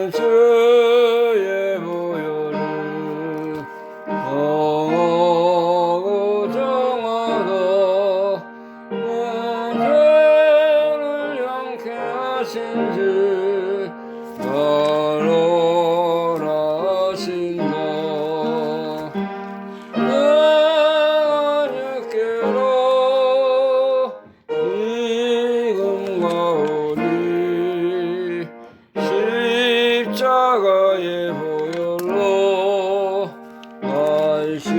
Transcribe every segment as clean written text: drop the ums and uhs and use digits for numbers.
주의 보혈을 너무 정하다 죄를 영케 하신 주 나를 하신다. 내가 주께로 이금가오니 십자가의 보혈로 날 씻어주소서.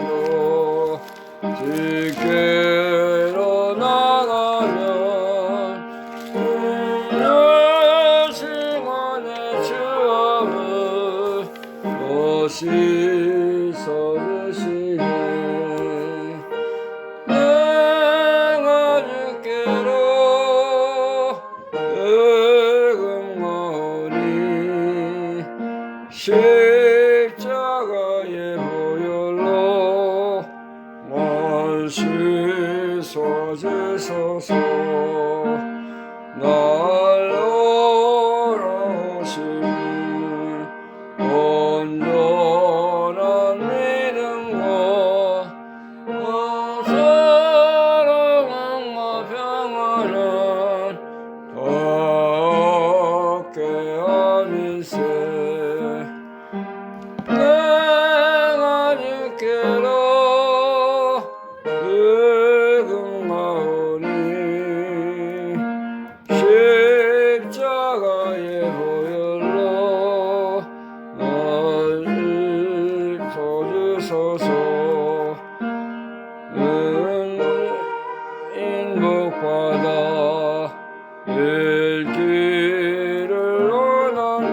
거거추해도 주께로 나가면 열심원의 추억을 또 씻어주시네. 내가 주께로 금하오니 십자가의 보혈로 날 씻어주소서. 날 돌아오시니 온전한 믿음과 사랑과 평안을 닿게 하미세. 내가 주께로 금하오니 십자가의 보혈로 날 씻어주소서. 인복받아 일기를 원하네.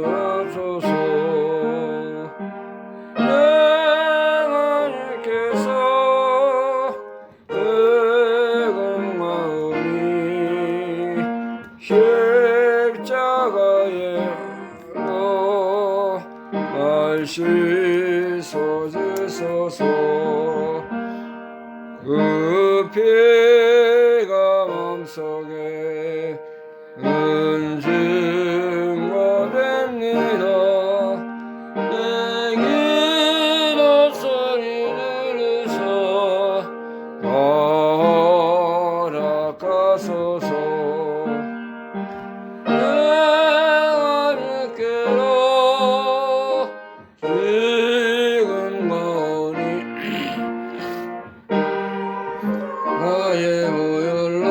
하소서. 내가 주께서 금하오니 십자가의 날 씻어주소서. 그 피가 마음속에 은증거 됩니다. 내 기도 소리 들으사 허락하소서. 내가 주께로 금하오니 나의 보혈로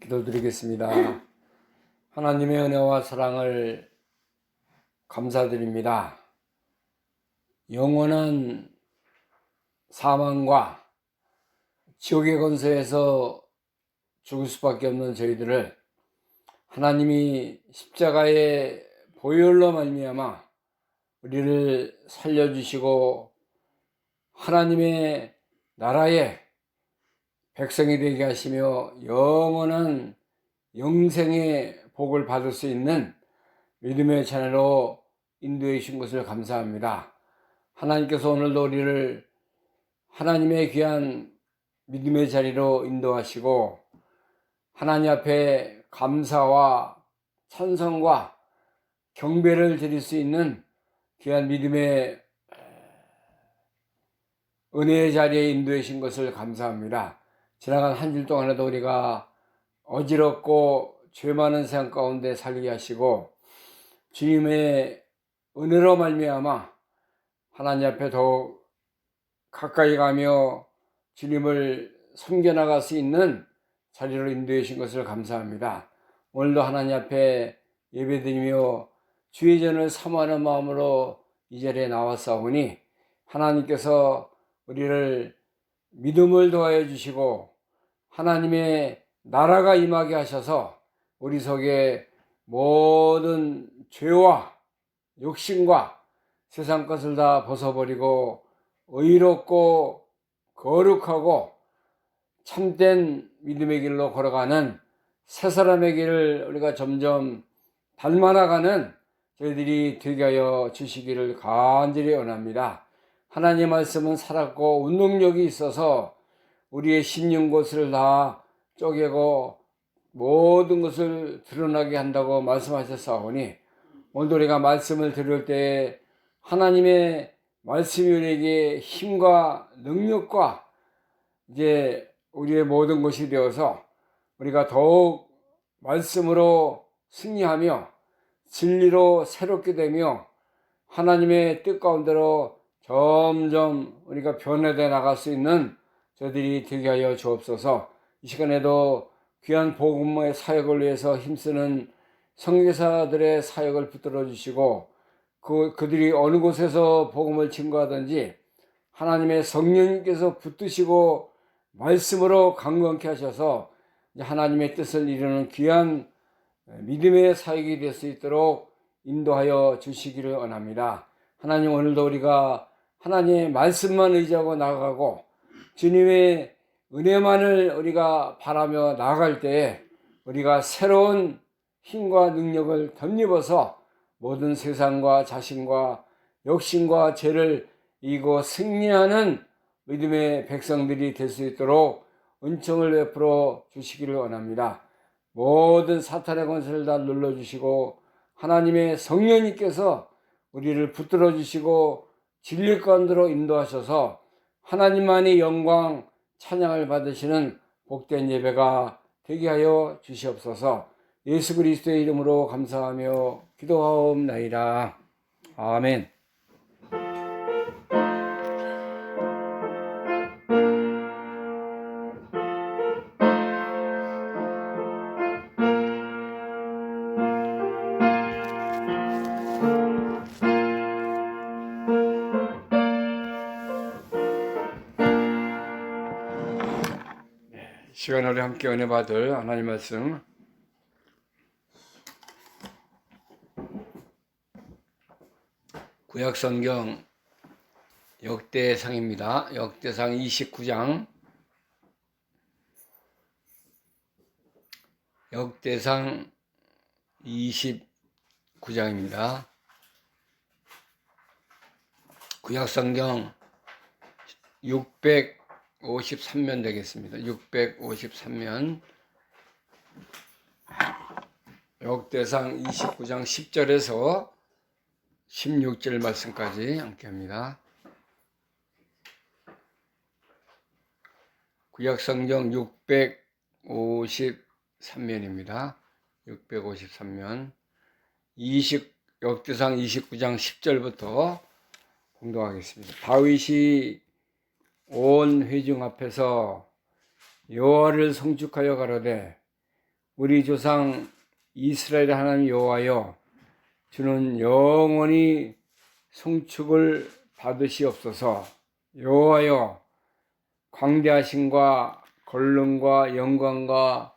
기도드리겠습니다. 하나님의 은혜와 사랑을 감사드립니다. 영원한 사망과 지옥의 권세에서 죽을 수밖에 없는 저희들을 하나님이 십자가의 보혈로 말미암아 우리를 살려주시고 하나님의 나라의 백성이 되게 하시며 영원한 영생의 복을 받을 수 있는 믿음의 자녀로 인도해 주신 것을 감사합니다. 하나님께서 오늘도 우리를 하나님의 귀한 믿음의 자리로 인도하시고 하나님 앞에 감사와 찬송과 경배를 드릴 수 있는 귀한 믿음의 은혜의 자리에 인도해 주신 것을 감사합니다. 지나간 한 주 동안에도 우리가 어지럽고 죄 많은 세상 가운데 살게 하시고 주님의 은혜로 말미암아 하나님 앞에 더욱 가까이 가며 주님을 섬겨나갈 수 있는 자리로 인도해 주신 것을 감사합니다. 오늘도 하나님 앞에 예배드리며 주의 전을 사모하는 마음으로 이 자리에 나왔사오니 하나님께서 우리를 믿음을 더하여 주시고 하나님의 나라가 임하게 하셔서 우리 속에 모든 죄와 욕심과 세상 것을 다 벗어버리고 의롭고 거룩하고 참된 믿음의 길로 걸어가는 새 사람의 길을 우리가 점점 닮아나가는 저희들이 되게 하여 주시기를 간절히 원합니다. 하나님 말씀은 살았고 운동력이 있어서 우리의 심령 곳을 다 쪼개고 모든 것을 드러나게 한다고 말씀하셨사오니, 오늘 우리가 말씀을 들을 때 하나님의 말씀이 우리에게 힘과 능력과 이제 우리의 모든 것이 되어서 우리가 더욱 말씀으로 승리하며 진리로 새롭게 되며 하나님의 뜻 가운데로 점점 우리가 변화되어 나갈 수 있는 저희들이 되게 하여 주옵소서. 이 시간에도 귀한 복음의 사역을 위해서 힘쓰는 선교사들의 사역을 붙들어 주시고, 그들이 어느 곳에서 복음을 증거하든지 하나님의 성령님께서 붙드시고 말씀으로 강건케 하셔서 하나님의 뜻을 이루는 귀한 믿음의 사역이 될 수 있도록 인도하여 주시기를 원합니다. 하나님, 오늘도 우리가 하나님의 말씀만 의지하고 나아가고 주님의 은혜만을 우리가 바라며 나아갈 때에 우리가 새로운 힘과 능력을 덧입어서 모든 세상과 자신과 욕심과 죄를 이기고 승리하는 믿음의 백성들이 될 수 있도록 은총을 베풀어 주시기를 원합니다. 모든 사탄의 권세를 다 눌러주시고 하나님의 성령님께서 우리를 붙들어 주시고 진리 가운데로 인도하셔서 하나님만이 영광 찬양을 받으시는 복된 예배가 되게 하여 주시옵소서. 예수 그리스도의 이름으로 감사하며 기도하옵나이다. 아멘. 시간 우리 함께 은혜 받을 하나님 말씀, 구약성경 역대상입니다. 역대상 29장, 역대상 29장입니다. 구약성경 653면 되겠습니다. 653면, 역대상 29장 10절에서 16절 말씀까지 함께 합니다. 구약성경 653면입니다. 653면, 역대상 29장 10절부터 공독하겠습니다. 다윗이 온 회중 앞에서 여호와를 송축하여 가로되, 우리 조상 이스라엘 하나님 여호와여, 주는 영원히 송축을 받으시옵소서. 여호와여, 광대하심과 권능과 영광과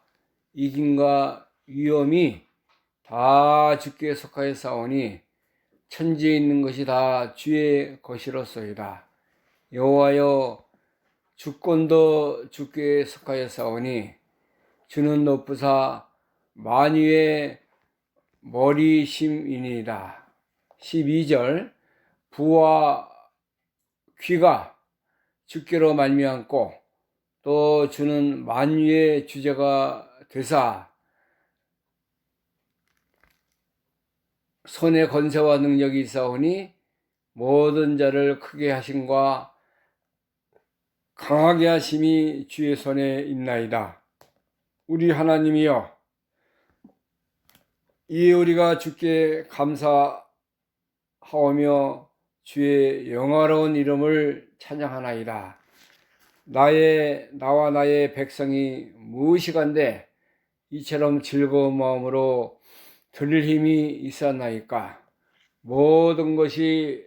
이김과 위엄이 다 주께 속하였사오니 천지에 있는 것이 다 주의 것이로소이다. 여호와여, 주권도 주께 속하였사오니 주는 높으사 만유의 머리심이니이다. 12절, 부와 귀가 주께로 말미암고 또 주는 만유의 주제가 되사 손의 권세와 능력이 있사오니 모든 자를 크게 하심과 강하게 하심이 주의 손에 있나이다. 우리 하나님이여, 이에 우리가 주께 감사하오며 주의 영화로운 이름을 찬양하나이다. 나와 나의 백성이 무엇이간데 이처럼 즐거운 마음으로 들릴 힘이 있었나이까. 모든 것이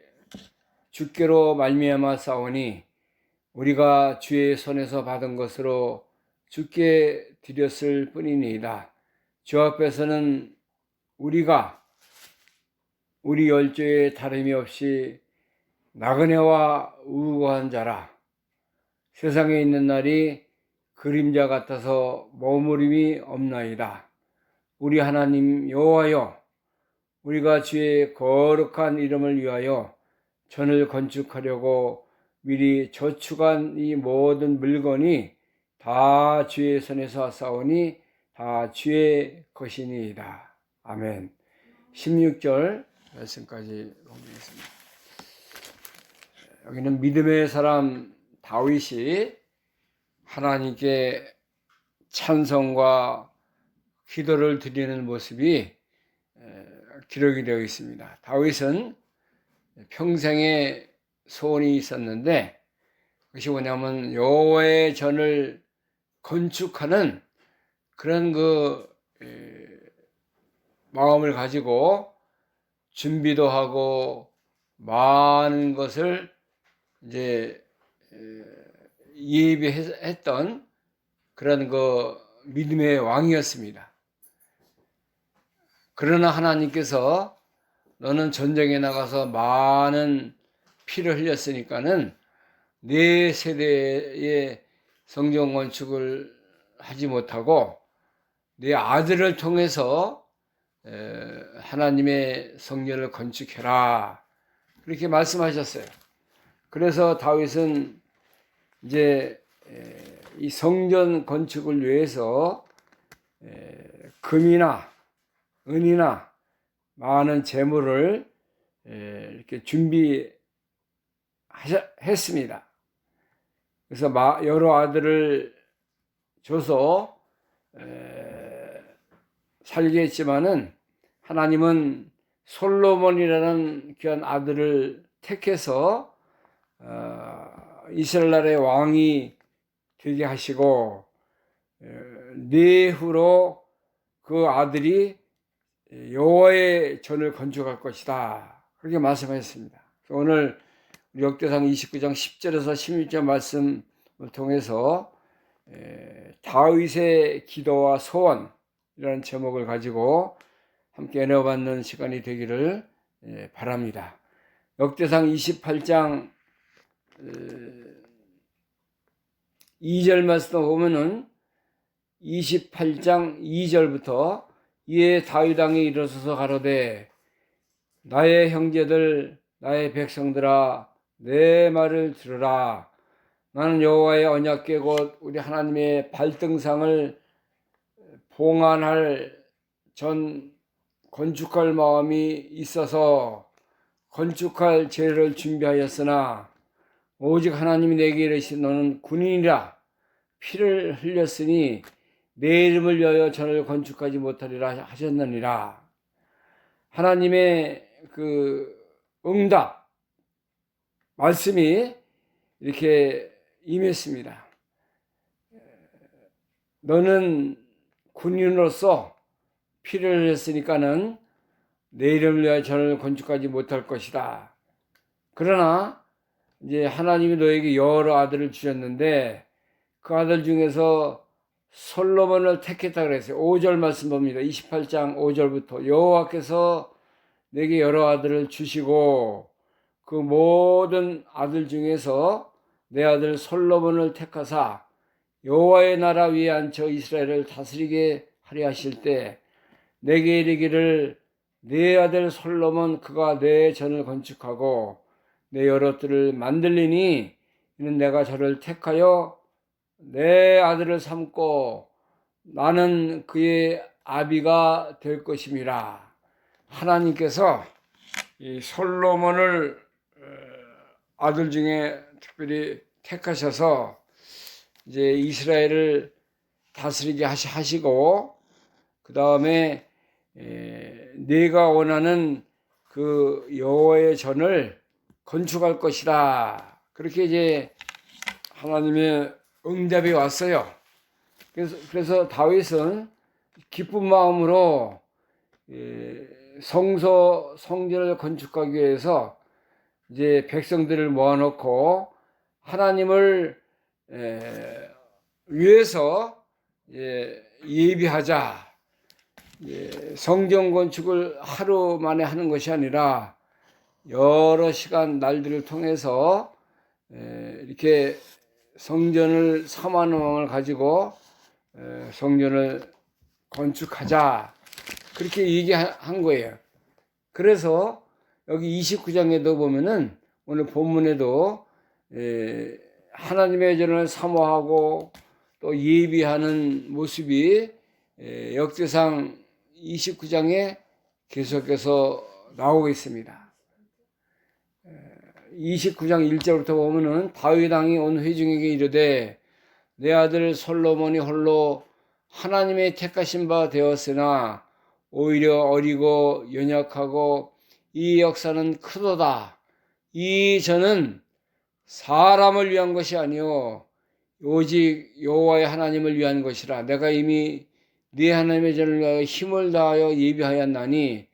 주께로 말미암아 싸우니 우리가 주의 손에서 받은 것으로 주께 드렸을 뿐이니이다. 주 앞에서는 우리가 우리 열조에 다름이 없이 나그네와 우고한 자라. 세상에 있는 날이 그림자 같아서 머무림이 없나이다. 우리 하나님 여호와여, 우리가 주의 거룩한 이름을 위하여 전을 건축하려고 미리 저축한 이 모든 물건이 다 주의 손에서 왔사오니 다 주의 것이니이다. 아멘. 16절 말씀까지 보겠습니다. 여기는 믿음의 사람 다윗이 하나님께 찬송과 기도를 드리는 모습이 기록이 되어 있습니다. 다윗은 평생에 소원이 있었는데 그것이 뭐냐면 여호와의 전을 건축하는 그런 마음을 가지고 준비도 하고 많은 것을 이제 예비했던 그런 믿음의 왕이었습니다. 그러나 하나님께서 너는 전쟁에 나가서 많은 피를 흘렸으니까는 네 세대의 성전 건축을 하지 못하고 네 아들을 통해서 하나님의 성전을 건축해라. 그렇게 말씀하셨어요. 그래서 다윗은 이제 이 성전 건축을 위해서 금이나 은이나 많은 재물을 이렇게 준비했습니다. 그래서 여러 아들을 줘서 살게 했지만은 하나님은 솔로몬이라는 귀한 아들을 택해서 이스라엘 나라의 왕이 되게 하시고 내후로 그 아들이 여호와의 전을 건축할 것이다. 그렇게 말씀하셨습니다. 오늘 역대상 29장 10절에서 16절 말씀을 통해서 다윗의 기도와 소원이라는 제목을 가지고 함께 나눠받는 시간이 되기를 바랍니다. 역대상 28장 2절 말씀 보면은 28장 2절부터 이에 다윗 왕이 일어서서 가로되 나의 형제들 나의 백성들아 내 말을 들으라. 나는 여호와의 언약궤 곧 우리 하나님의 발등상을 봉안할 전 건축할 마음이 있어서 건축할 재료를 준비하였으나 오직 하나님이 내게 이르시되 너는 군인이라 피를 흘렸으니 내 이름을 위하여 전을 건축하지 못하리라 하셨느니라. 하나님의 응답 말씀이 이렇게 임했습니다. 너는 군인으로서 피를 흘렸으니까는 내 이름을 위하여 전을 건축하지 못할 것이다. 그러나 이제 하나님이 너에게 여러 아들을 주셨는데 그 아들 중에서 솔로몬을 택했다 그랬어요. 5절 말씀 봅니다. 28장 5절부터 여호와께서 내게 여러 아들을 주시고 그 모든 아들 중에서 내 아들 솔로몬을 택하사 여호와의 나라 위에 앉혀 이스라엘을 다스리게 하려 하실 때 내게 이르기를 내 아들 솔로몬 그가 내 전을 건축하고 내 여러 뜰을 만들리니 이는 내가 저를 택하여 내 아들을 삼고 나는 그의 아비가 될 것임이라. 하나님께서 이 솔로몬을 아들 중에 특별히 택하셔서 이제 이스라엘을 다스리게 하시고 그 다음에 내가 원하는 그 여호와의 전을 건축할 것이다. 그렇게 이제 하나님의 응답이 왔어요. 그래서 다윗은 기쁜 마음으로 성전을 건축하기 위해서 이제 백성들을 모아놓고 하나님을 위해서 예비하자. 성전 건축을 하루 만에 하는 것이 아니라 여러 시간 날들을 통해서 이렇게 성전을 사모하는 마음을 가지고 성전을 건축하자, 그렇게 얘기한 거예요. 그래서 여기 29장에도 보면은 오늘 본문에도 하나님의 전을 사모하고 또 예비하는 모습이 역대상 29장에 계속해서 나오고 있습니다. 29장 1절부터 보면은 다윗 왕이 온 회중에게 이르되 내 아들 솔로몬이 홀로 하나님의 택하신 바 되었으나 오히려 어리고 연약하고 이 역사는 크도다. 이 전은 사람을 위한 것이 아니요 오직 여호와의 하나님을 위한 것이라. 내가 이미 네 하나님의 전을 위하여 힘을 다하여 예비하였나니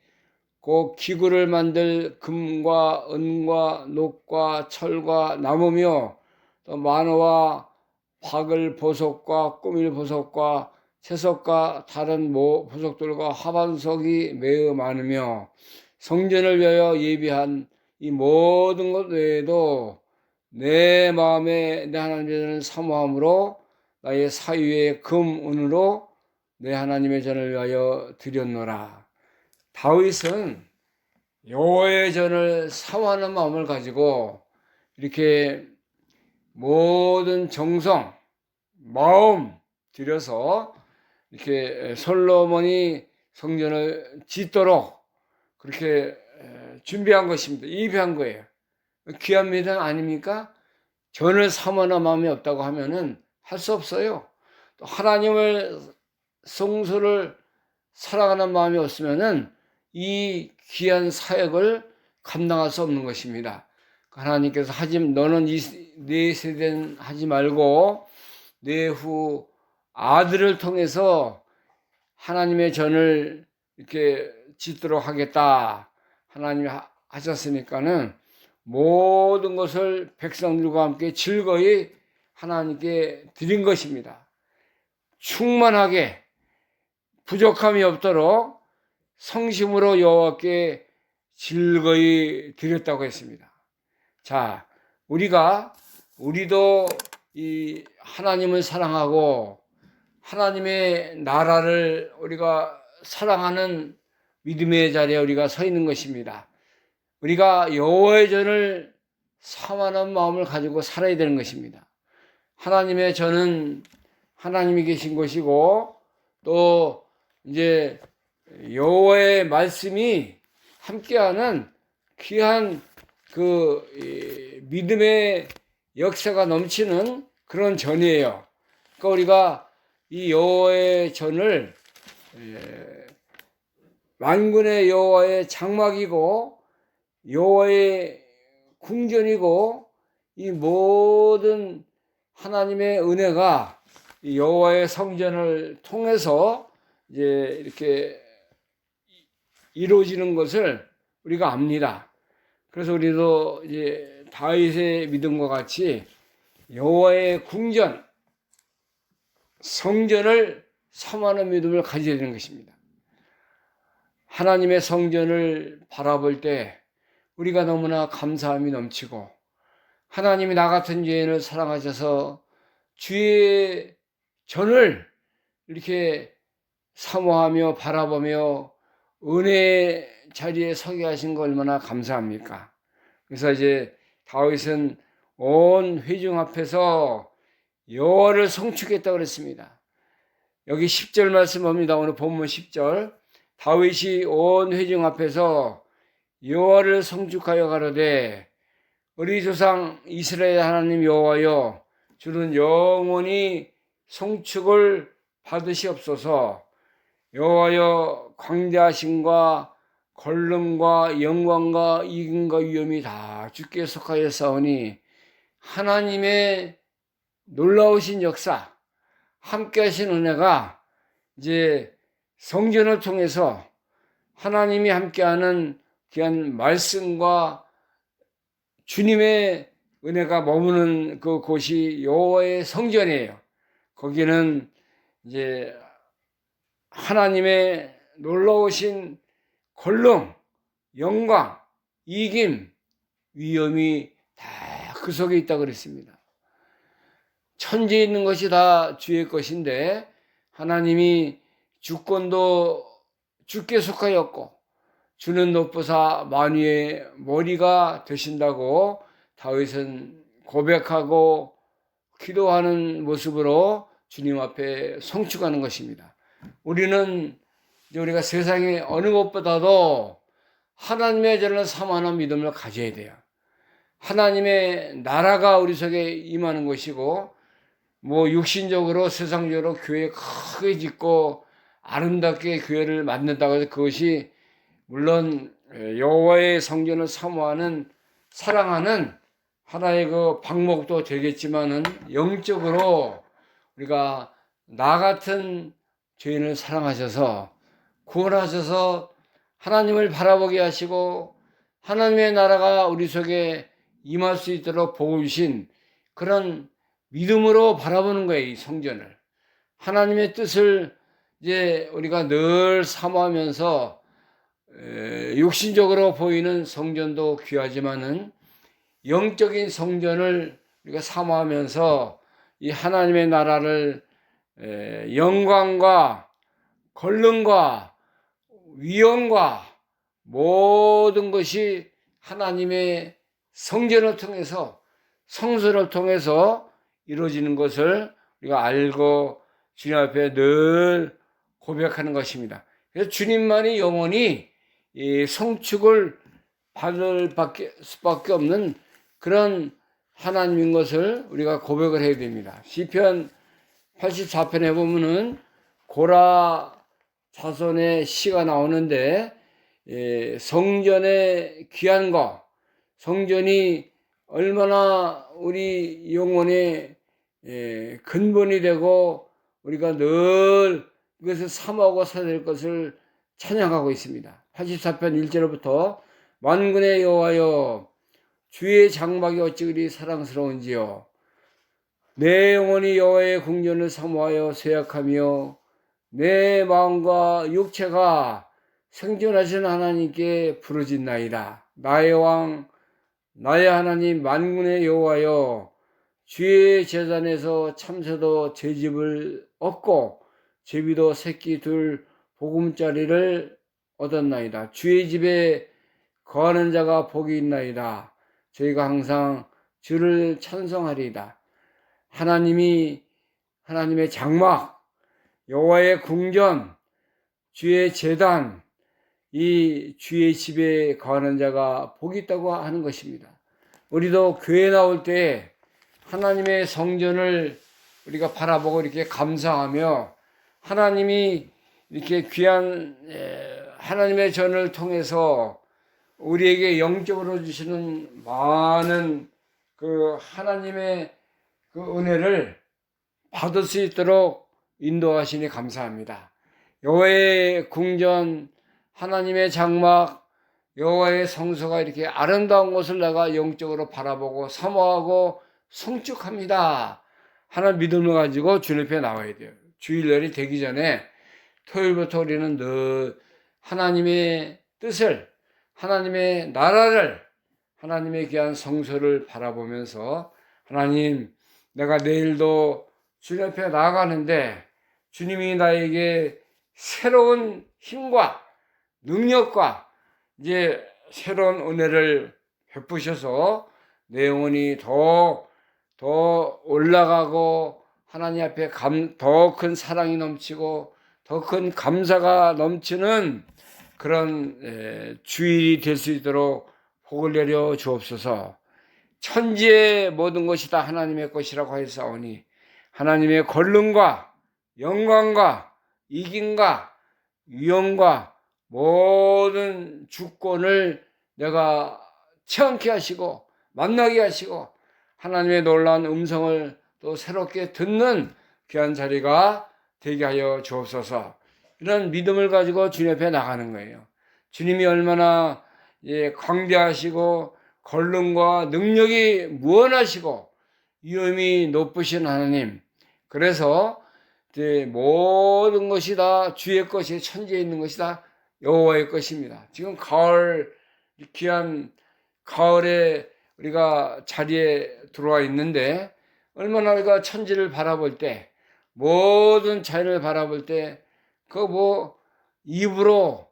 곧 기구를 만들 금과 은과 녹과 철과 나무며 또 만호와 박을 보석과 꾸밀 보석과 채석과 다른 보석들과 하반석이 매우 많으며 성전을 위하여 예비한 이 모든 것 외에도 내 마음에 내 하나님의 전을 사모함으로 나의 사유의 금, 은으로 내 하나님의 전을 위하여 드렸노라. 다윗은 여호와의 전을 사모하는 마음을 가지고 이렇게 모든 정성, 마음 들여서 이렇게 솔로몬이 성전을 짓도록 그렇게 준비한 것입니다. 예비한 거예요. 귀한 미담 아닙니까? 전을 사모하는 마음이 없다고 하면은 할 수 없어요. 또 하나님을 성소를 사랑하는 마음이 없으면은 이 귀한 사역을 감당할 수 없는 것입니다. 하나님께서 너는 네 세대는 하지 말고 내 후 아들을 통해서 하나님의 전을 이렇게 짓도록 하겠다. 하나님이 하셨으니까는 모든 것을 백성들과 함께 즐거이 하나님께 드린 것입니다. 충만하게 부족함이 없도록 성심으로 여호와께 즐거이 드렸다고 했습니다. 자, 우리도 이 하나님을 사랑하고 하나님의 나라를 우리가 사랑하는 믿음의 자리에 우리가 서 있는 것입니다. 우리가 여호와의 전을 사모하는 마음을 가지고 살아야 되는 것입니다. 하나님의 전은 하나님이 계신 것이고 또 이제 여호와의 말씀이 함께하는 귀한 그 믿음의 역사가 넘치는 그런 전이에요. 그러니까 우리가 이 여호와의 전을 만군의 여호와의 장막이고 여호와의 궁전이고 이 모든 하나님의 은혜가 여호와의 성전을 통해서 이제 이렇게 이루어지는 것을 우리가 압니다. 그래서 우리도 이제 다윗의 믿음과 같이 여호와의 궁전, 성전을 사모하는 믿음을 가져야 되는 것입니다. 하나님의 성전을 바라볼 때 우리가 너무나 감사함이 넘치고 하나님이 나 같은 죄인을 사랑하셔서 주의 전을 이렇게 사모하며 바라보며 은혜의 자리에 서게 하신 거 얼마나 감사합니까? 그래서 이제 다윗은 온 회중 앞에서 여호와를 송축했다고 그랬습니다. 여기 10절 말씀 봅니다. 오늘 본문 10절. 다윗이 온 회중 앞에서 여호와를 송축하여 가로되 우리 조상 이스라엘 하나님 여호와여 주는 영원히 송축을 받으시옵소서. 여호와여 광대하심과 권능과 영광과 이김과 위엄이 다 주께 속하였사오니 하나님의 놀라우신 역사, 함께 하신 은혜가 이제 성전을 통해서 하나님이 함께하는 귀한 말씀과 주님의 은혜가 머무는 그 곳이 여호와의 성전이에요. 거기는 이제 하나님의 놀라우신 권능, 영광, 이김, 위엄이 다 그 속에 있다고 그랬습니다. 천지에 있는 것이 다 주의 것인데 하나님이 주권도 주께 속하였고 주는 높으사 만유의 머리가 되신다고 다윗은 고백하고 기도하는 모습으로 주님 앞에 송축하는 것입니다. 우리는 우리가 세상의 어느 것보다도 하나님의 전을 사모하는 믿음을 가져야 돼요. 하나님의 나라가 우리 속에 임하는 것이고 육신적으로 세상적으로 교회 크게 짓고 아름답게 교회를 만든다고 해서 그것이 물론 여호와의 성전을 사모하는 사랑하는 하나의 그 방목도 되겠지만은 영적으로 우리가 나 같은 죄인을 사랑하셔서 구원하셔서 하나님을 바라보게 하시고 하나님의 나라가 우리 속에 임할 수 있도록 복을 주신 그런 믿음으로 바라보는 거예요. 이 성전을 하나님의 뜻을 이제 우리가 늘 사모하면서 육신적으로 보이는 성전도 귀하지만은 영적인 성전을 우리가 사모하면서 이 하나님의 나라를 영광과 권능과 위엄과 모든 것이 하나님의 성전을 통해서 성소를 통해서 이루어지는 것을 우리가 알고 주님 앞에 늘 고백하는 것입니다. 그래서 주님만이 영원히 이 성축을 받을 수밖에 없는 그런 하나님인 것을 우리가 고백을 해야 됩니다. 시편 84편에 보면은 고라 자손의 시가 나오는데 성전의 귀한 거, 성전이 얼마나 우리 영혼의 근본이 되고 우리가 늘 이것을 사모하고 살아야 될 것을 찬양하고 있습니다. 84편 1절부터 만군의 여호와여 주의 장막이 어찌 그리 사랑스러운지요. 내 영혼이 여호와의 궁전을 사모하여 쇠약하며 내 마음과 육체가 생존하신 하나님께 부르짖나이다. 나의 왕 나의 하나님 만군의 여호와여 주의 제단에서 참새도 제 집을 얻고 제비도 새끼 둘 보금자리를 얻었나이다. 주의 집에 거하는 자가 복이 있나이다. 저희가 항상 주를 찬송하리이다. 하나님의 장막, 여호와의 궁전, 주의 제단, 이 주의 집에 거하는 자가 복이 있다고 하는 것입니다. 우리도 교회 나올 때 하나님의 성전을 우리가 바라보고 이렇게 감사하며 하나님이 이렇게 귀한 하나님의 전을 통해서 우리에게 영적으로 주시는 많은 그 하나님의 그 은혜를 받을 수 있도록 인도하시니 감사합니다. 여호와의 궁전, 하나님의 장막, 여호와의 성소가 이렇게 아름다운 것을 내가 영적으로 바라보고 사모하고 송축합니다 하는 믿음을 가지고 주님 앞에 나와야 돼요. 주일날이 되기 전에 토요일부터 우리는 늘 하나님의 뜻을, 하나님의 나라를, 하나님의 귀한 성소를 바라보면서 하나님, 내가 내일도 주님 앞에 나아가는데 주님이 나에게 새로운 힘과 능력과 이제 새로운 은혜를 베푸셔서 내 영혼이 더 올라가고 하나님 앞에 더 큰 사랑이 넘치고 더 큰 감사가 넘치는 그런 주일이 될 수 있도록 복을 내려 주옵소서. 천지의 모든 것이 다 하나님의 것이라고 하였사오니 하나님의 권능과 영광과 이김과 위엄과 모든 주권을 내가 체험케 하시고 만나게 하시고 하나님의 놀라운 음성을 또 새롭게 듣는 귀한 자리가 되게 하여 주옵소서. 이런 믿음을 가지고 주님 앞에 나가는 거예요. 주님이 얼마나 광대하시고 권능과 능력이 무한하시고 위엄이 높으신 하나님. 그래서 이제 모든 것이 다 주의 것이 천지에 있는 것이 다 여호와의 것입니다. 지금 가을 귀한 가을에 우리가 자리에 들어와 있는데 얼마나 우리가 천지를 바라볼 때 모든 자연을 바라볼 때 그 뭐 입으로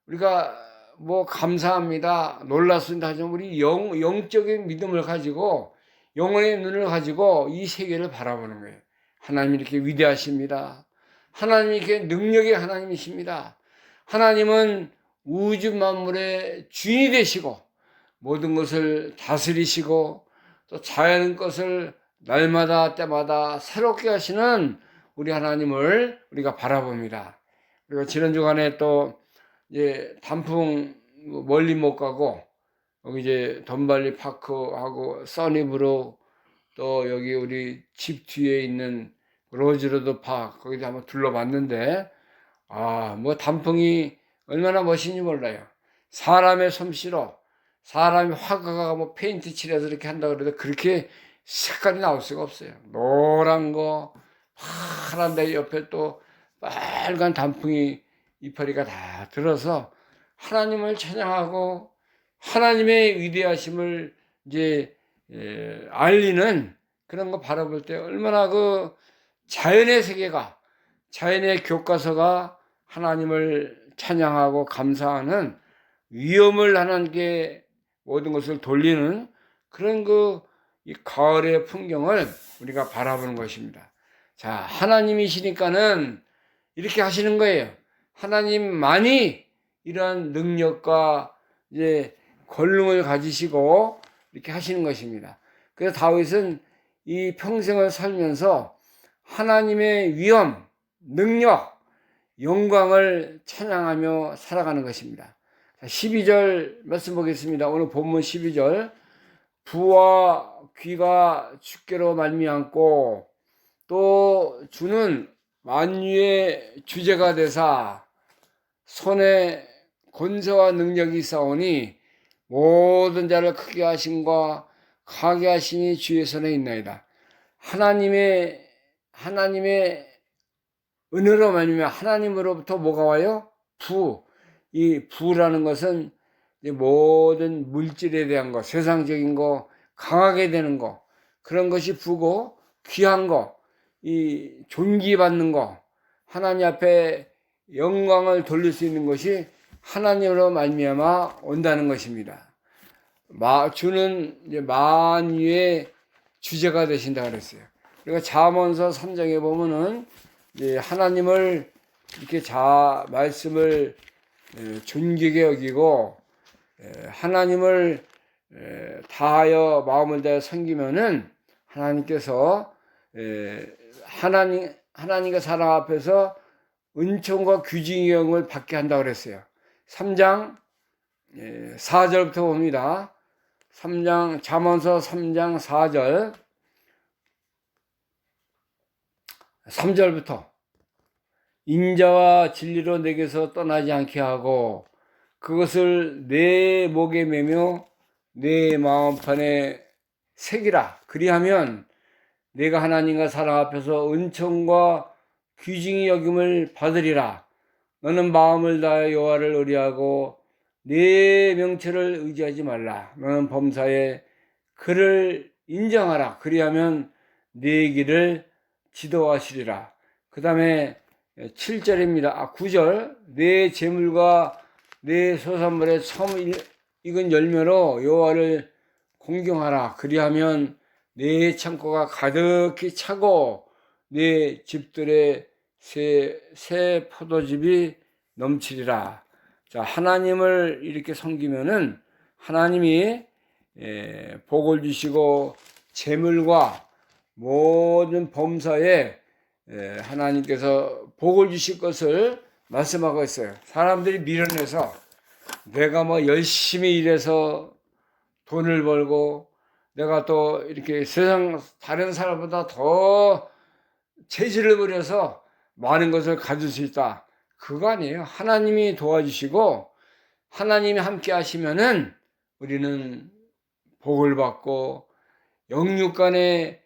우리가 뭐 감사합니다, 놀랐습니다 하지만 우리 영적인 믿음을 가지고 영혼의 눈을 가지고 이 세계를 바라보는 거예요. 하나님이 이렇게 위대하십니다. 하나님이 이렇게 능력의 하나님이십니다. 하나님은 우주 만물의 주인이 되시고 모든 것을 다스리시고 또 자연 것을 날마다 때마다 새롭게 하시는 우리 하나님을 우리가 바라봅니다. 그리고 지난 주간에 또 이제 단풍 멀리 못 가고 여기 이제 덤발리 파크하고 써니브로 또 여기 우리 집 뒤에 있는 로즈로드 파크 거기도 한번 둘러봤는데 뭐 단풍이 얼마나 멋있는지 몰라요. 사람의 솜씨로 사람이 화가가 뭐 페인트 칠해서 이렇게 한다고 그래도 그렇게 색깔이 나올 수가 없어요. 노란 거, 파란데 옆에 또 빨간 단풍이 이파리가 다 들어서 하나님을 찬양하고 하나님의 위대하심을 이제 알리는 그런 거 바라볼 때 얼마나 그 자연의 세계가 자연의 교과서가 하나님을 찬양하고 감사하는 위엄을 하나님께 모든 것을 돌리는 그런 이 가을의 풍경을 우리가 바라보는 것입니다. 자, 하나님이시니까는 이렇게 하시는 거예요. 하나님만이 이러한 능력과 이제 권능을 가지시고 이렇게 하시는 것입니다. 그래서 다윗은 이 평생을 살면서 하나님의 위엄, 능력, 영광을 찬양하며 살아가는 것입니다. 12절 말씀 보겠습니다. 오늘 본문 12절. 부와 귀가 주께로 말미암고 또 주는 만유의 주제가 되사 손에 권세와 능력이 있사오니 모든 자를 크게 하심과 강하게 하심이 주의 손에 있나이다. 하나님의 은혜로 말미암아 하나님으로부터 뭐가 와요? 이 부라는 것은 모든 물질에 대한 거, 세상적인 거, 강하게 되는 거, 그런 것이 부고 귀한 거, 이 존귀받는 거, 하나님 앞에 영광을 돌릴 수 있는 것이 하나님으로 말미암아 온다는 것입니다. 주는 이제 만유의 주제가 되신다 그랬어요. 그리고 잠언서 3장에 보면은 이제 하나님을 이렇게 말씀을 존귀하게 여기고 하나님을 다하여 마음을 다해 섬기면은 하나님께서 하나님과 사람 앞에서 은총과 귀중의 영을 받게 한다고 그랬어요. 3장 4절부터 봅니다. 잠언서 3장 4절 3절부터 인자와 진리로 내게서 떠나지 않게 하고 그것을 내 목에 매며 내 마음판에 새기라. 그리하면 내가 하나님과 사람 앞에서 은총과 귀중히 여김을 받으리라. 너는 마음을 다하여 여호와를 의뢰하고 내 명철을 의지하지 말라. 너는 범사에 그를 인정하라. 그리하면 네 길을 지도하시리라. 그 다음에 7절입니다. 9절. 내 재물과 내 소산물의 처음 익은 열매로 여호와를 공경하라. 그리하면 내 창고가 가득히 차고 내 집들의 새 포도즙이 넘치리라. 자, 하나님을 이렇게 섬기면은 하나님이 복을 주시고 재물과 모든 범사에 하나님께서 복을 주실 것을 말씀하고 있어요. 사람들이 밀어내서 내가 뭐 열심히 일해서 돈을 벌고 내가 또 이렇게 세상 다른 사람보다 더 재질을 부려서 많은 것을 가질 수 있다. 그거 아니에요. 하나님이 도와주시고 하나님이 함께 하시면은 우리는 복을 받고 영육간의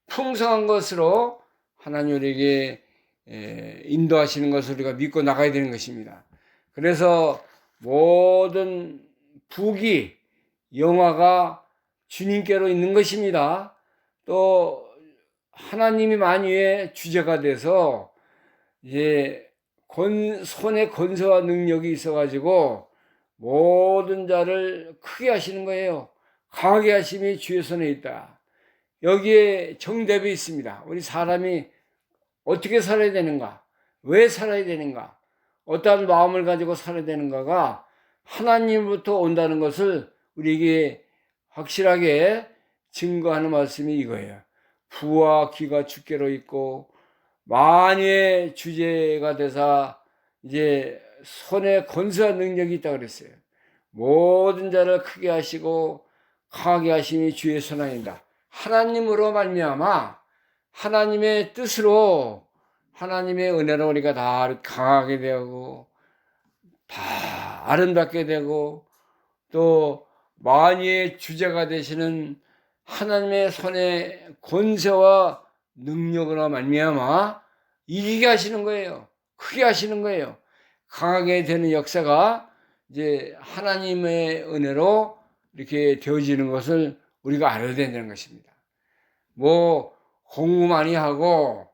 풍성한 것으로 하나님 우리에게 인도하시는 것을 우리가 믿고 나가야 되는 것입니다. 그래서 모든 부귀, 영화가 주님께로 있는 것입니다. 또 하나님이 만유의 주제가 돼서 이제 손에 권세와 능력이 있어가지고 모든 자를 크게 하시는 거예요. 강하게 하심이 주의 손에 있다. 여기에 정답이 있습니다. 우리 사람이 어떻게 살아야 되는가? 왜 살아야 되는가? 어떠한 마음을 가지고 살아야 되는가가 하나님부터 온다는 것을 우리에게 확실하게 증거하는 말씀이 이거예요. 부와 귀가 주께로 있고 만유의 주제가 되사 이제 손에 권세와 능력이 있다 그랬어요. 모든 자를 크게 하시고 강하게 하심이 주의 손아니다. 하나님으로 말미암아 하나님의 뜻으로 하나님의 은혜로 우리가 다 강하게 되고 다 아름답게 되고 또 만유의 주제가 되시는 하나님의 손에 권세와 능력으로 말미암아 이기게 하시는 거예요. 크게 하시는 거예요. 강하게 되는 역사가 이제 하나님의 은혜로 이렇게 되어지는 것을 우리가 알아야 된다는 것입니다. 뭐 공부 많이 하고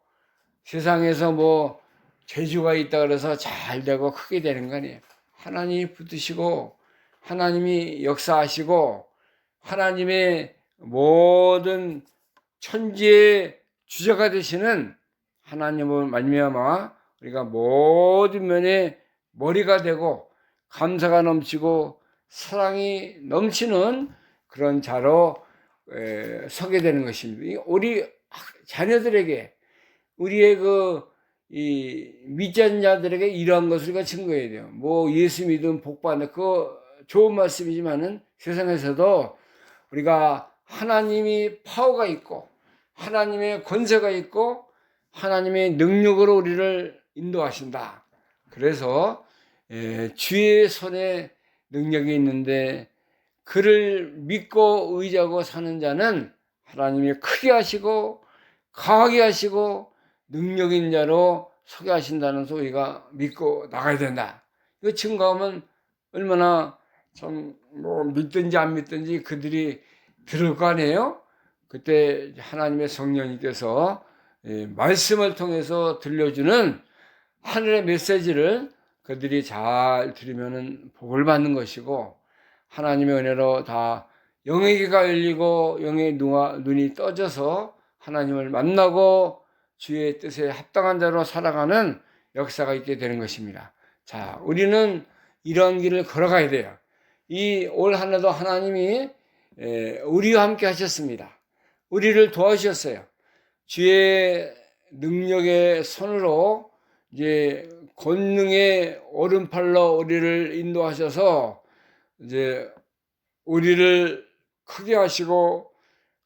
세상에서 뭐 재주가 있다 그래서 잘 되고 크게 되는 거 아니에요. 하나님이 붙으시고 하나님이 역사하시고 하나님의 모든 천지의 주제가 되시는 하나님을 말미암아 우리가 모든 면에 머리가 되고 감사가 넘치고 사랑이 넘치는 그런 자로 서게 되는 것입니다. 우리 자녀들에게 우리의 믿지 않는 자들에게 이러한 것을 우리가 증거해야 돼요. 뭐 예수 믿으면 복 받는 그 좋은 말씀이지만은 세상에서도 우리가 하나님이 파워가 있고 하나님의 권세가 있고 하나님의 능력으로 우리를 인도하신다. 그래서 주의 손에 능력이 있는데 그를 믿고 의지하고 사는 자는 하나님이 크게 하시고 강하게 하시고 능력 있는 자로 서게 하신다는 소리가 믿고 나가야 된다. 이거 증거하면 얼마나 참 뭐 믿든지 안 믿든지 그들이 들을 거 아니에요? 그때 하나님의 성령님께서 말씀을 통해서 들려주는 하늘의 메시지를 그들이 잘 들으면 복을 받는 것이고 하나님의 은혜로 다 영의 귀가 열리고 영의 눈이 떠져서 하나님을 만나고 주의 뜻에 합당한 자로 살아가는 역사가 있게 되는 것입니다. 자, 우리는 이런 길을 걸어가야 돼요. 이 올 한 해도 하나님이 우리와 함께 하셨습니다. 우리를 도와주셨어요. 주의 능력의 손으로 이제 권능의 오른팔로 우리를 인도하셔서 이제 우리를 크게 하시고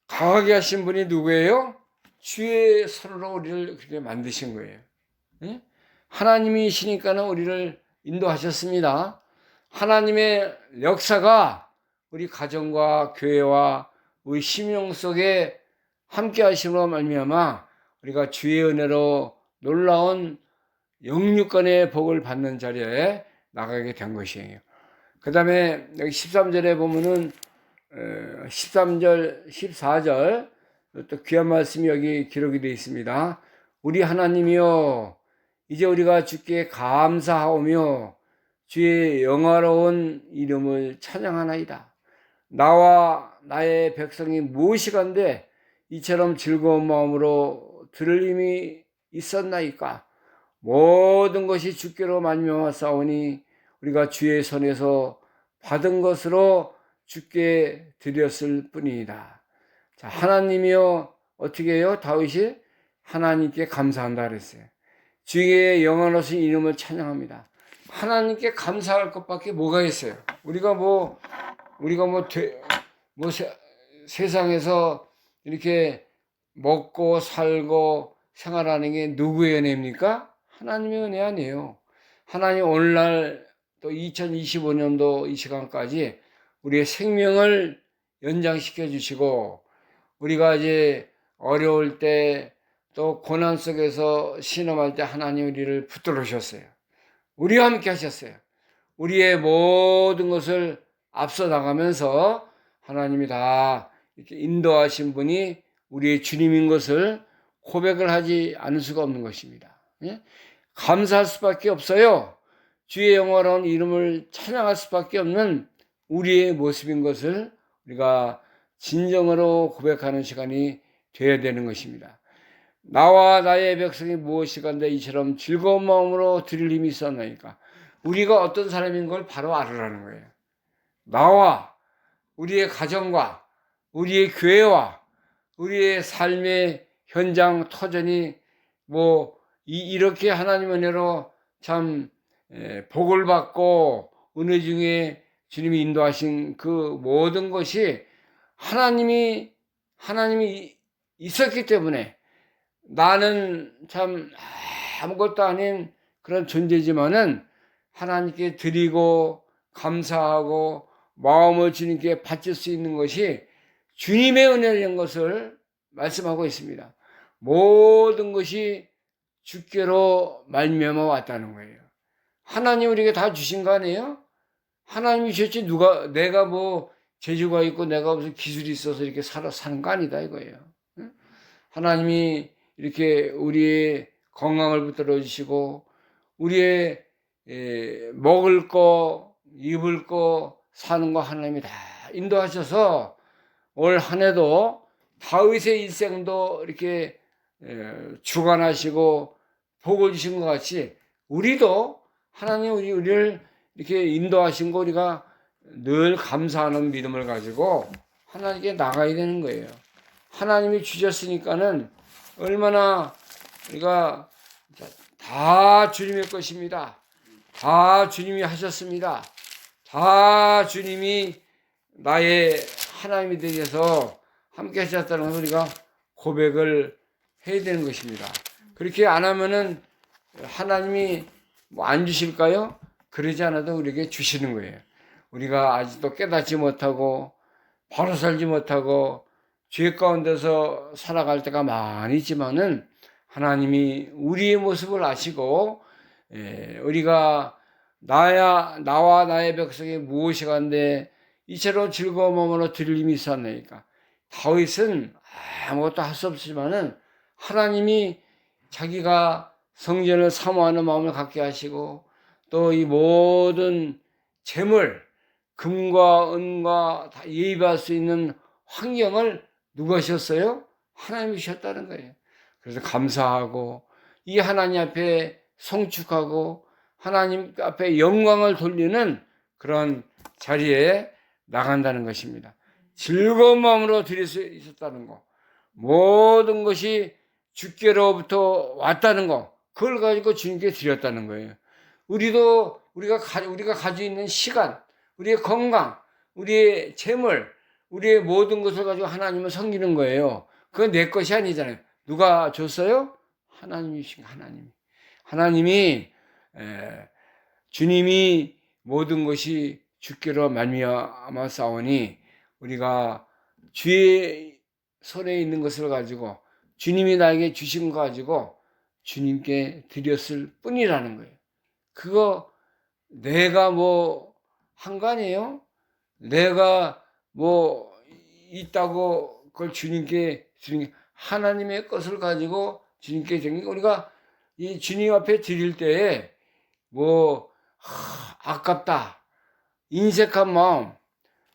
강하게 하신 분이 누구예요? 주의 손으로 우리를 그렇게 만드신 거예요. 네? 하나님이시니까는 우리를 인도하셨습니다. 하나님의 역사가 우리 가정과 교회와 우리 심령 속에 함께 하심으로 말미암아 우리가 주의 은혜로 놀라운 영육간의 복을 받는 자리에 나가게 된 것이에요. 그 다음에 여기 13절에 보면은 13절, 14절 또 귀한 말씀이 여기 기록이 되어 있습니다. 우리 하나님이여 이제 우리가 주께 감사하오며 주의 영화로운 이름을 찬양하나이다. 나와 나의 백성이 무엇이간데 이처럼 즐거운 마음으로 들을 힘이 있었나이까. 모든 것이 주께로 말미암아 싸우니 우리가 주의 손에서 받은 것으로 주께 드렸을 뿐이다. 자, 하나님이요 어떻게 해요? 다윗이 하나님께 감사한다 그랬어요. 주의 영원하신 이름을 찬양합니다. 하나님께 감사할 것밖에 뭐가 있어요? 우리가 세상에서 이렇게 먹고 살고 생활하는 게 누구의 은혜입니까? 하나님의 은혜 아니에요. 하나님 오늘날 또 2025년도 이 시간까지 우리의 생명을 연장시켜 주시고 우리가 이제 어려울 때 또 고난 속에서 신음할 때 하나님 우리를 붙들으셨어요. 우리와 함께 하셨어요. 우리의 모든 것을 앞서 나가면서 하나님이 다 이렇게 인도하신 분이 우리의 주님인 것을 고백을 하지 않을 수가 없는 것입니다. 예? 감사할 수밖에 없어요. 주의 영화로운 이름을 찬양할 수밖에 없는 우리의 모습인 것을 우리가 진정으로 고백하는 시간이 되어야 되는 것입니다. 나와 나의 백성이 무엇이간데 이처럼 즐거운 마음으로 드릴 힘이 있었나이까. 우리가 어떤 사람인 걸 바로 알으라는 거예요. 나와 우리의 가정과 우리의 교회와 우리의 삶의 현장 터전이 이렇게 하나님 은혜로 참 복을 받고 은혜 중에 주님이 인도하신 그 모든 것이 하나님이 있었기 때문에 나는 참 아무것도 아닌 그런 존재지만은 하나님께 드리고 감사하고 마음을 주님께 바칠 수 있는 것이 주님의 은혜인 것을 말씀하고 있습니다. 모든 것이 주께로 말미암아 왔다는 거예요. 하나님 우리에게 다 주신 거 아니에요? 하나님이 주셨지 내가 재주가 있고 내가 무슨 기술이 있어서 이렇게 사는 거 아니다 이거예요. 하나님이 이렇게 우리의 건강을 붙들어 주시고 우리의 먹을 거, 입을 거, 사는 거 하나님이 다 인도하셔서 올 한 해도 다윗의 일생도 이렇게 주관하시고 복을 주신 것 같이 우리도 하나님 우리를 이렇게 인도하신 거 우리가 늘 감사하는 믿음을 가지고 하나님께 나가야 되는 거예요. 하나님이 주셨으니까는 얼마나 우리가 다 주님의 것입니다. 다 주님이 하셨습니다. 다 주님이 나의 하나님이 되셔서 함께 하셨다는 것을 우리가 고백을 해야 되는 것입니다. 그렇게 안 하면은 하나님이 안 주실까요? 그러지 않아도 우리에게 주시는 거예요. 우리가 아직도 깨닫지 못하고 바로 살지 못하고 죄 가운데서 살아갈 때가 많이 있지만은 하나님이 우리의 모습을 아시고 우리가 나와 나의 백성이 무엇이간데 이처럼 즐거운 마음으로 드릴 힘이 있었나이까. 다윗은 아무것도 할 수 없지만은 하나님이 자기가 성전을 사모하는 마음을 갖게 하시고 또 이 모든 재물 금과 은과 다 예의할 수 있는 환경을 누가 주셨어요? 하나님이 주셨다는 거예요. 그래서 감사하고 이 하나님 앞에 송축하고 하나님 앞에 영광을 돌리는 그런 자리에 나간다는 것입니다. 즐거운 마음으로 드릴 수 있었다는 거, 모든 것이 주께로부터 왔다는 거, 그걸 가지고 주님께 드렸다는 거예요. 우리가 가지고 있는 시간, 우리의 건강, 우리의 재물, 우리의 모든 것을 가지고 하나님을 섬기는 거예요. 그건 내 것이 아니잖아요. 누가 줬어요? 하나님이신 하나님이 주님이 모든 것이 주께로 말미암아 싸우니 우리가 주의 손에 있는 것을 가지고 주님이 나에게 주신 거 가지고 주님께 드렸을 뿐이라는 거예요. 그거 내가 한 거 아니에요? 내가 있다고 그걸 주님께 하나님의 것을 가지고 주님께 드리는 게 우리가 이 주님 앞에 드릴 때에 아깝다, 인색한 마음,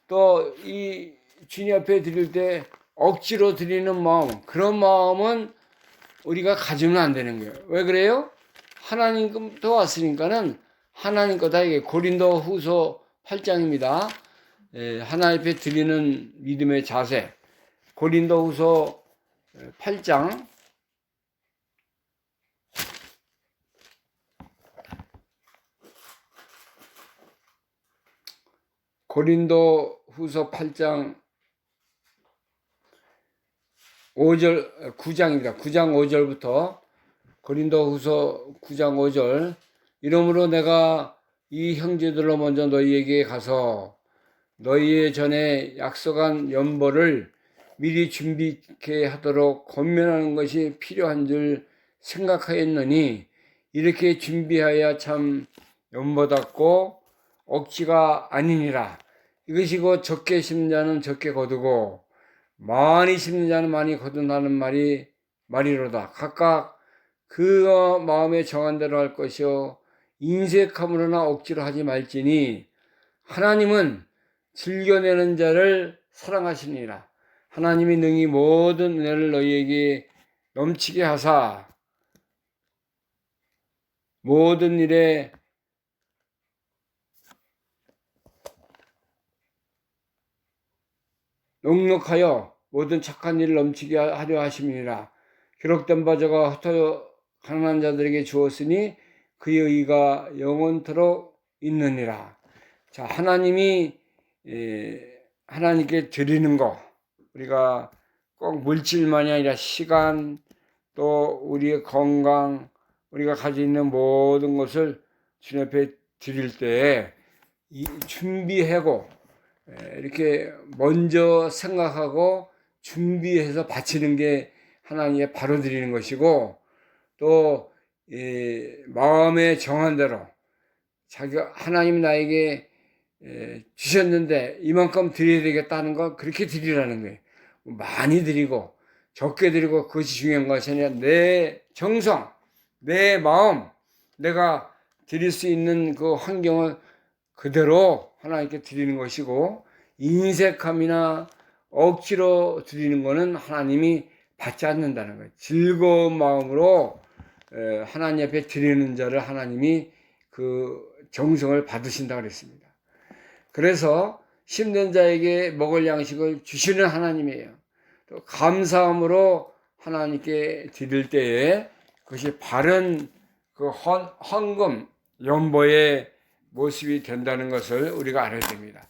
또 이 주님 앞에 드릴 때 억지로 드리는 마음, 그런 마음은 우리가 가지면 안 되는 거예요. 왜 그래요? 하나님부터 왔으니까는 하나님 거다. 이게 고린도 후서 8장입니다. 하나님 앞에 드리는 믿음의 자세. 고린도 후서 8장. 고린도 후서 8장 5절, 9장입니다. 9장 5절부터 고린도 후서 9장 5절. 이러므로 내가 이 형제들로 먼저 너희에게 가서 너희의 전에 약속한 연보를 미리 준비케 하도록 권면하는 것이 필요한 줄 생각하였느니 이렇게 준비하여 참 연보답고 억지가 아니니라. 이것이 곧 적게 심는 자는 적게 거두고 많이 심는 자는 많이 거둔다는 말이로다. 각각 그 마음에 정한 대로 할 것이요 인색함으로나 억지로 하지 말지니 하나님은 즐겨내는 자를 사랑하시니라. 하나님이 능히 모든 은혜를 너희에게 넘치게 하사 모든 일에 넉넉하여 모든 착한 일을 넘치게 하려 하심이니라. 기록된 바 저가 흩어 가난한 자들에게 주었으니 그의 의가 영원토록 있느니라. 자, 하나님께 드리는 거, 우리가 꼭 물질만이 아니라 시간, 또 우리의 건강, 우리가 가지고 있는 모든 것을 주님 앞에 드릴 때 준비하고 이렇게 먼저 생각하고 준비해서 바치는 게 하나님께 바로 드리는 것이고, 또 마음에 정한 대로 하나님 나에게 주셨는데 이만큼 드려야 되겠다는 거 그렇게 드리라는 거예요. 많이 드리고 적게 드리고 그것이 중요한 것이 아니라 내 정성, 내 마음, 내가 드릴 수 있는 그 환경을 그대로 하나님께 드리는 것이고, 인색함이나 억지로 드리는 것은 하나님이 받지 않는다는 거예요. 즐거운 마음으로 하나님 앞에 드리는 자를 하나님이 그 정성을 받으신다고 그랬습니다. 그래서 힘든 자에게 먹을 양식을 주시는 하나님이에요. 또 감사함으로 하나님께 드릴 때에 그것이 바른 그 헌금, 연보의 모습이 된다는 것을 우리가 알아야 됩니다.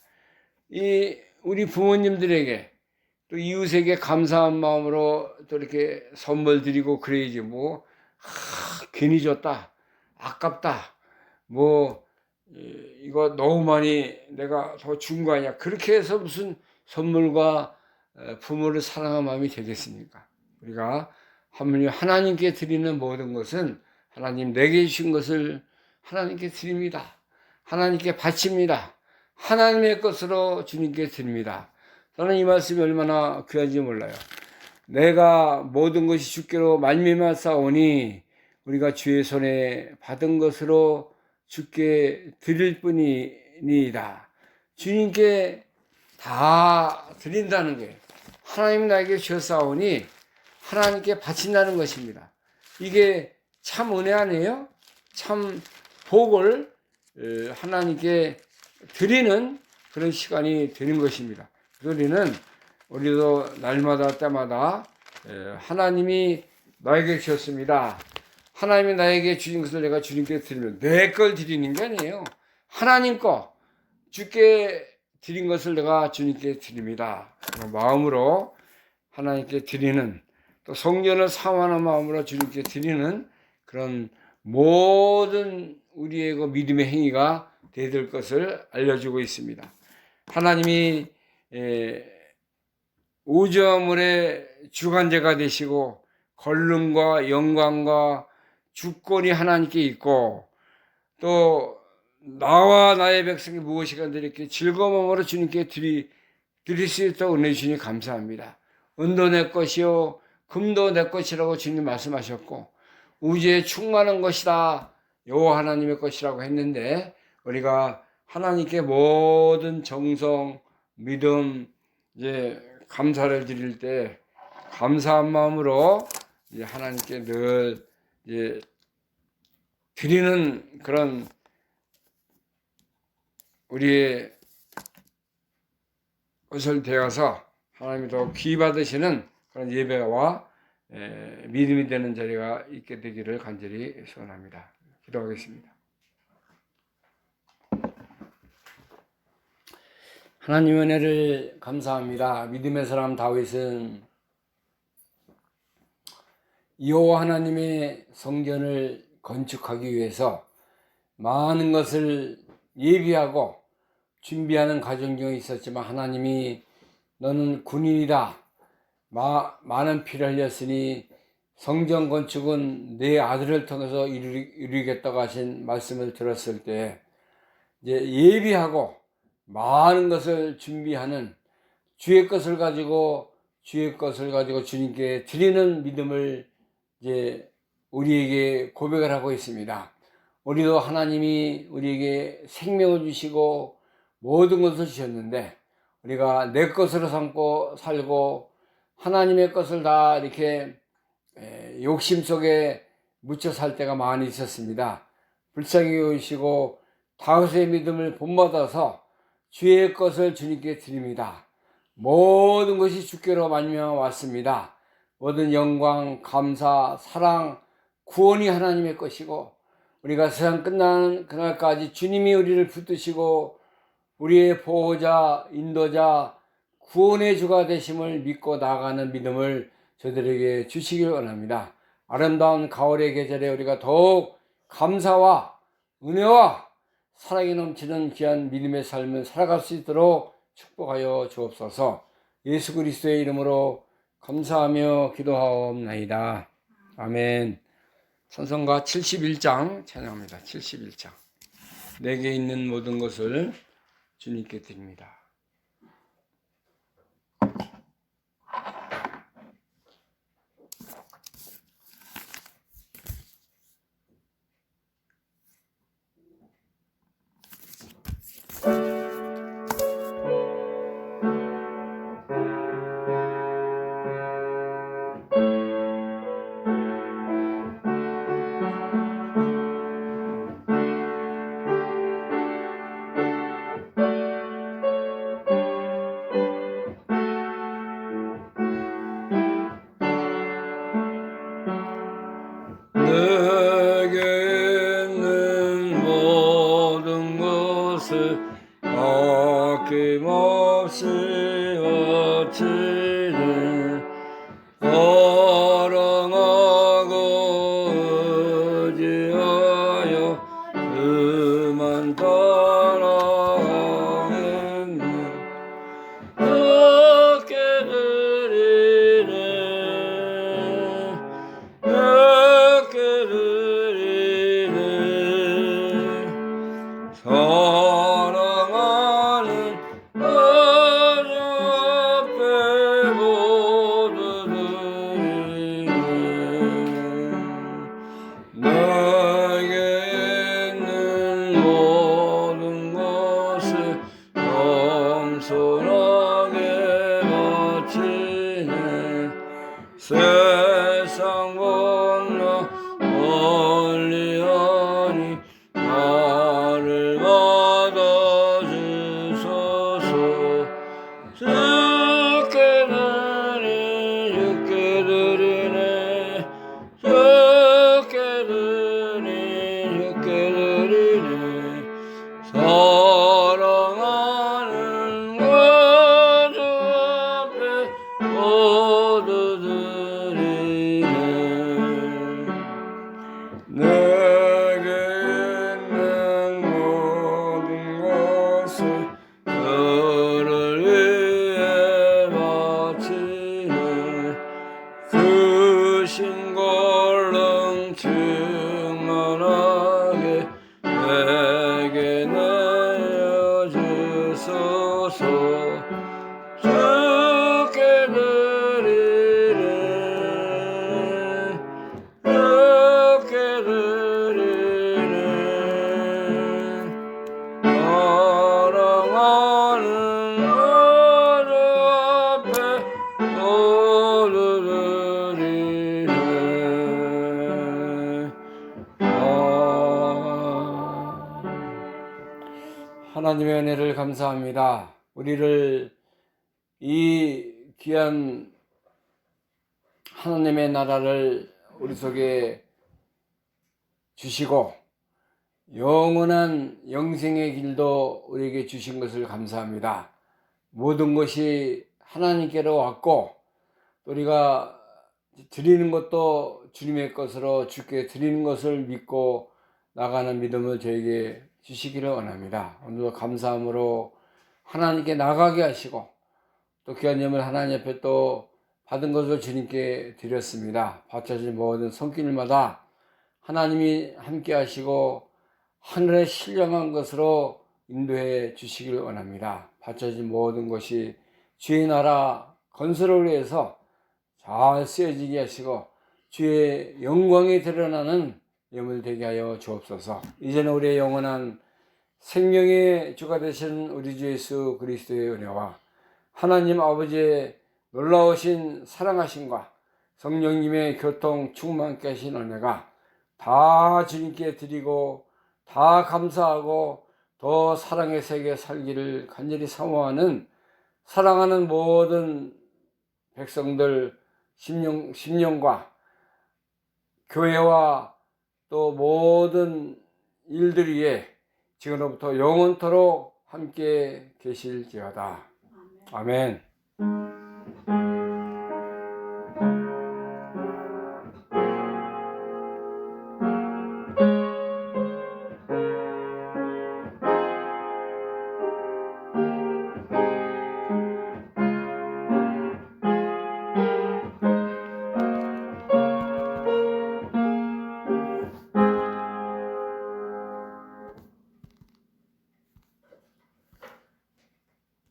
우리 부모님들에게 또 이웃에게 감사한 마음으로 또 이렇게 선물 드리고 그래야지 괜히 줬다, 아깝다, 이거 너무 많이 내가 더 준 거 아니야. 그렇게 해서 무슨 선물과 부모를 사랑하는 마음이 되겠습니까? 우리가 하나님께 드리는 모든 것은 하나님 내게 주신 것을 하나님께 드립니다. 하나님께 바칩니다. 하나님의 것으로 주님께 드립니다. 저는 이 말씀이 얼마나 귀한지 몰라요. 내가 모든 것이 주께로 말미암아 싸우니 우리가 주의 손에 받은 것으로 주께 드릴 뿐이니이다. 주님께 다 드린다는 거예요. 하나님 나에게 주셨사오니 하나님께 바친다는 것입니다. 이게 참 은혜 아니에요? 참 복을 하나님께 드리는 그런 시간이 되는 것입니다. 우리도 날마다 때마다 하나님이 나에게 주셨습니다. 하나님이 나에게 주신 것을 내가 주님께 드리면 내 걸 드리는 게 아니에요. 하나님 거 주께 드린 것을 내가 주님께 드립니다. 마음으로 하나님께 드리는, 또 성전을 사모하는 마음으로 주님께 드리는 그런 모든 우리의 그 믿음의 행위가 되될 것을 알려주고 있습니다. 하나님이 우주만물의 주관자가 되시고 권능과 영광과 주권이 하나님께 있고, 또 나와 나의 백성이 무엇이가 이렇게 즐거운 마음으로 주님께 드릴 수 있도록 은혜 주시니 감사합니다. 은도 내 것이요 금도 내 것이라고 주님 말씀하셨고, 우주에 충만한 것이다 여호와 하나님의 것이라고 했는데, 우리가 하나님께 모든 정성, 믿음, 감사를 드릴 때 감사한 마음으로 하나님께 늘 드리는 그런 우리의 것을 되어서 하나님이 더 귀 받으시는 그런 예배와 믿음이 되는 자리가 있게 되기를 간절히 소원합니다. 기도하겠습니다. 하나님 은혜를 감사합니다. 믿음의 사람 다윗은 여호와 하나님의 성전을 건축하기 위해서 많은 것을 예비하고 준비하는 과정 중에 있었지만, 하나님이 너는 군인이다, 많은 피를 흘렸으니 성전 건축은 내 아들을 통해서 이루겠다고 하신 말씀을 들었을 때 이제 예비하고 많은 것을 준비하는 주의 것을 가지고 주님께 드리는 믿음을 이제 우리에게 고백을 하고 있습니다. 우리도 하나님이 우리에게 생명을 주시고 모든 것을 주셨는데 우리가 내 것으로 삼고 살고 하나님의 것을 다 이렇게 욕심 속에 묻혀 살 때가 많이 있었습니다. 불쌍히 여기시고 다윗의 믿음을 본받아서 주의 것을 주님께 드립니다. 모든 것이 주께로 말미암아 왔습니다. 모든 영광, 감사, 사랑, 구원이 하나님의 것이고 우리가 세상 끝나는 그날까지 주님이 우리를 붙드시고 우리의 보호자, 인도자, 구원의 주가 되심을 믿고 나아가는 믿음을 저들에게 주시길 원합니다. 아름다운 가을의 계절에 우리가 더욱 감사와 은혜와 사랑이 넘치는 귀한 믿음의 삶을 살아갈 수 있도록 축복하여 주옵소서. 예수 그리스도의 이름으로 감사하며 기도하옵나이다. 아멘. 찬송가 71장 찬양합니다. 71장. 내게 있는 모든 것을 주님께 드립니다. 내게 있는 모든 것을 아낌없이 바치네. 사랑하고 의지하여 그만 따라가겠네. 주께 드리네. 주께 드리네. 사랑하는 아주 앞에 모두 드리네. 내게 있는 모든 것을 겸손하게 바치네. 세상 건너 멀리하니 나를 받아주소서. 주께 드리네. 주께 드리네. 사랑하는 주 앞에 모두 드리네. 내게 있는 모든 것을 그를 위해 바치네. 그 신골능 충만하게 내게 내어주소서. 주께 드리네. 주께 드리네. 사랑하는 아주 앞에 모두 드리네. 하나님의 은혜를 감사합니다. 우리를 이 귀한 하나님의 나라를 우리 속에 주시고 영원한 영생의 길도 우리에게 주신 것을 감사합니다. 모든 것이 하나님께로 왔고 우리가 드리는 것도 주님의 것으로 주께 드리는 것을 믿고 나가는 믿음을 저에게 주시기를 원합니다. 오늘도 감사함으로 하나님께 나가게 하시고 또 귀한 점을 하나님 앞에 또 받은 것을 주님께 드렸습니다. 받쳐진 모든 손길마다 하나님이 함께 하시고 하늘에 신령한 것으로 인도해 주시길 원합니다. 받쳐진 모든 것이 주의 나라 건설을 위해서 잘 쓰여지게 하시고 주의 영광이 드러나는 예물 되게 하여 주옵소서. 이제는 우리의 영원한 생명의 주가 되신 우리 주 예수 그리스도의 은혜와 하나님 아버지의 놀라우신 사랑하심과 성령님의 교통 충만케 하신 은혜가 다 주님께 드리고 다 감사하고 더 사랑의 세계 살기를 간절히 사모하는 사랑하는 모든 백성들 심령과 교회와 또 모든 일들 위에 지금부터 영원토록 함께 계실지어다. 아멘.